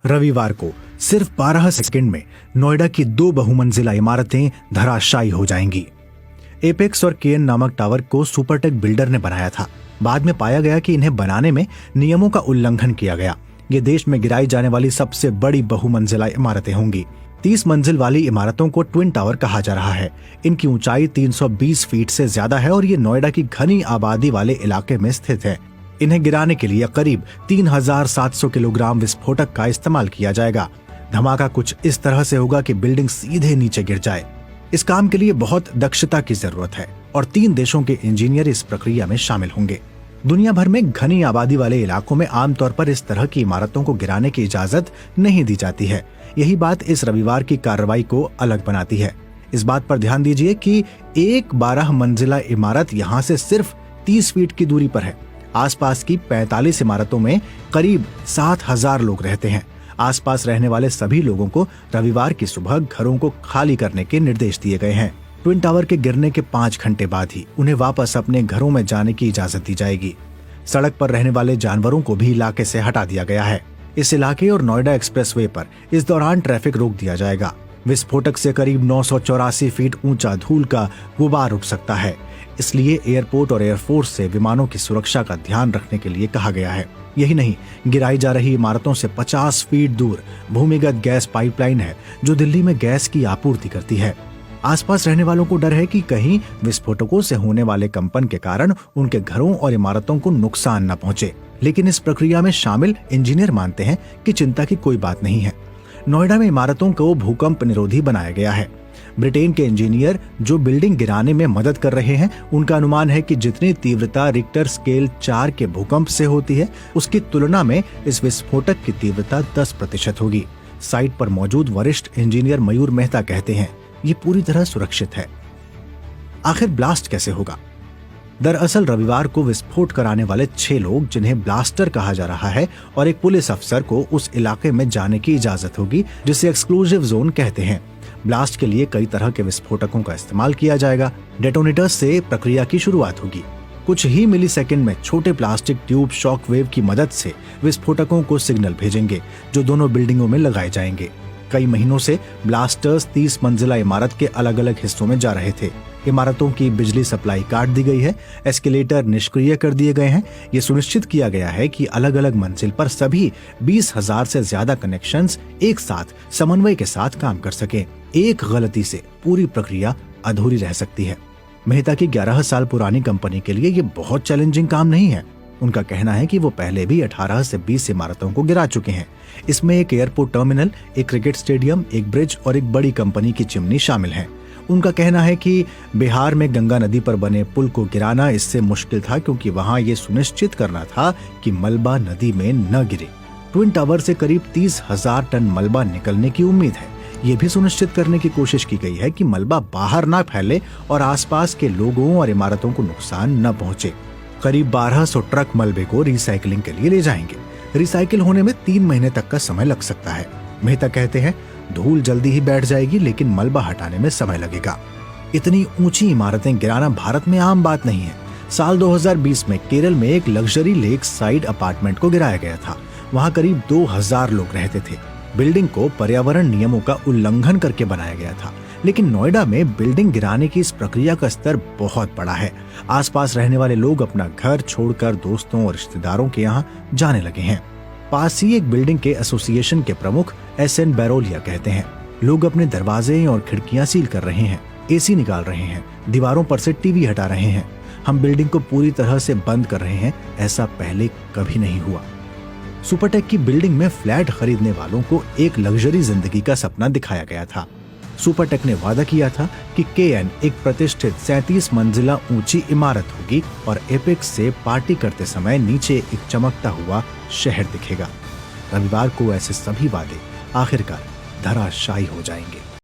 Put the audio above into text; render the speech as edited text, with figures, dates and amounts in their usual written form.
रविवार को सिर्फ 12 सेकंड में नोएडा की 2 बहुमंजिला इमारतें धराशायी हो जाएंगी। एपेक्स और केएन नामक टावर को सुपरटेक बिल्डर ने बनाया था। बाद में पाया गया कि इन्हें बनाने में नियमों का उल्लंघन किया गया। ये देश में गिराई जाने वाली सबसे बड़ी बहुमंजिला इमारतें होंगी। 30 मंजिल वाली इमारतों को ट्विन टावर कहा जा रहा है। इनकी ऊंचाई 320 फीट से ज्यादा है और ये नोएडा की घनी आबादी वाले इलाके में स्थित है। इन्हें गिराने के लिए करीब 3700 किलोग्राम विस्फोटक का इस्तेमाल किया जाएगा। धमाका कुछ इस तरह से होगा कि बिल्डिंग सीधे नीचे गिर जाए। इस काम के लिए बहुत दक्षता की जरूरत है और 3 देशों के इंजीनियर इस प्रक्रिया में शामिल होंगे। दुनिया भर में घनी आबादी वाले इलाकों में आमतौर पर इस तरह की इमारतों को गिराने की इजाजत नहीं दी जाती है। यही बात इस रविवार की कार्रवाई को अलग बनाती है। इस बात पर ध्यान दीजिए कि एक 12 मंजिला इमारत यहाँ से सिर्फ 30 फीट की दूरी पर है। आसपास की 45 इमारतों में करीब 7000 लोग रहते हैं। आसपास रहने वाले सभी लोगों को रविवार की सुबह घरों को खाली करने के निर्देश दिए गए हैं। ट्विन टावर के गिरने के 5 घंटे बाद ही उन्हें वापस अपने घरों में जाने की इजाजत दी जाएगी। सड़क पर रहने वाले जानवरों को भी इलाके से हटा दिया गया है। इस इलाके और नोएडा एक्सप्रेसवे पर इस दौरान ट्रैफिक रोक दिया जाएगा। विस्फोटक से करीब 984 फीट ऊंचा धूल का गुबार उठ सकता है, इसलिए एयरपोर्ट और एयरफोर्स से विमानों की सुरक्षा का ध्यान रखने के लिए कहा गया है। यही नहीं, गिराई जा रही इमारतों से 50 फीट दूर भूमिगत गैस पाइपलाइन है जो दिल्ली में गैस की आपूर्ति करती है। आसपास रहने वालों को डर है कि कहीं विस्फोटकों से होने वाले कंपन के कारण उनके घरों और इमारतों को नुकसान न पहुंचे। लेकिन इस प्रक्रिया में शामिल इंजीनियर मानते हैं कि चिंता की कोई बात नहीं है। नोएडा में इमारतों को भूकंप निरोधी बनाया गया है। ब्रिटेन के इंजीनियर जो बिल्डिंग गिराने में मदद कर रहे हैं, उनका अनुमान है कि जितनी तीव्रता रिक्टर स्केल 4 के भूकंप से होती है, उसकी तुलना में इस विस्फोटक की तीव्रता 10% होगी। साइट पर मौजूद वरिष्ठ इंजीनियर मयूर मेहता कहते हैं, ये पूरी तरह सुरक्षित है। आखिर ब्लास्ट कैसे होगा? दरअसल रविवार को विस्फोट कराने वाले 6 लोग, जिन्हें ब्लास्टर कहा जा रहा है, और एक पुलिस अफसर को उस इलाके में जाने की इजाजत होगी जिसे एक्सक्लूसिव जोन कहते हैं। ब्लास्ट के लिए कई तरह के विस्फोटकों का इस्तेमाल किया जाएगा। डेटोनेटर्स से प्रक्रिया की शुरुआत होगी। कुछ ही मिलीसेकंड में छोटे प्लास्टिक ट्यूब शॉक वेव की मदद से विस्फोटकों को सिग्नल भेजेंगे जो दोनों बिल्डिंगों में लगाए जाएंगे। कई महीनों से ब्लास्टर्स 30 मंजिला इमारत के अलग अलग हिस्सों में जा रहे थे। इमारतों की बिजली सप्लाई काट दी गई है, एस्केलेटर निष्क्रिय कर दिए गए हैं। ये सुनिश्चित किया गया है कि अलग अलग मंजिल पर सभी 20,000 से ज्यादा कनेक्शंस एक साथ समन्वय के साथ काम कर सके। एक गलती से पूरी प्रक्रिया अधूरी रह सकती है। मेहता की 11 साल पुरानी कंपनी के लिए ये बहुत चैलेंजिंग काम नहीं है। उनका कहना है कि वो पहले भी 18 से 20 इमारतों को गिरा चुके हैं। इसमें एक एयरपोर्ट टर्मिनल, एक क्रिकेट स्टेडियम, एक ब्रिज और एक बड़ी कंपनी की चिमनी शामिल है। उनका कहना है कि बिहार में गंगा नदी पर बने पुल को गिराना इससे मुश्किल था, क्योंकि वहां ये सुनिश्चित करना था कि मलबा नदी में न गिरे। ट्विन टावर से करीब 30,000 टन मलबा निकलने की उम्मीद है। ये भी सुनिश्चित करने की कोशिश की गई है कि मलबा बाहर न फैले और आसपास के लोगों और इमारतों को नुकसान न पहुंचे। करीब 1200 ट्रक मलबे को रिसाइकलिंग के लिए ले जाएंगे। रिसाइकिल होने में 3 महीने तक का समय लग सकता है। मेहता कहते हैं, धूल जल्दी ही बैठ जाएगी, लेकिन मलबा हटाने में समय लगेगा। इतनी ऊंची इमारतें गिराना भारत में आम बात नहीं है। साल 2020 में केरल में एक लग्जरी लेक साइड अपार्टमेंट को गिराया गया था। वहां करीब 2000 लोग रहते थे। बिल्डिंग को पर्यावरण नियमों का उल्लंघन करके बनाया गया था। लेकिन नोएडा में बिल्डिंग गिराने की इस प्रक्रिया का स्तर बहुत बड़ा है। आसपास रहने वाले लोग अपना घर छोड़कर दोस्तों और रिश्तेदारों के यहाँ जाने लगे हैं। पास ही एक बिल्डिंग के एसोसिएशन के प्रमुख SN बैरोलिया कहते हैं, लोग अपने दरवाजे और खिड़कियां सील कर रहे हैं, AC निकाल रहे हैं, दीवारों पर से टीवी हटा रहे हैं। हम बिल्डिंग को पूरी तरह से बंद कर रहे हैं। ऐसा पहले कभी नहीं हुआ। सुपरटेक की बिल्डिंग में फ्लैट खरीदने वालों को एक लग्जरी जिंदगी का सपना दिखाया गया था। सुपरटेक ने वादा किया था कि केएन एक प्रतिष्ठित 37 मंजिला ऊंची इमारत होगी और एपेक्स से पार्टी करते समय नीचे एक चमकता हुआ शहर दिखेगा। रविवार को ऐसे सभी वादे आखिरकार धराशायी हो जाएंगे।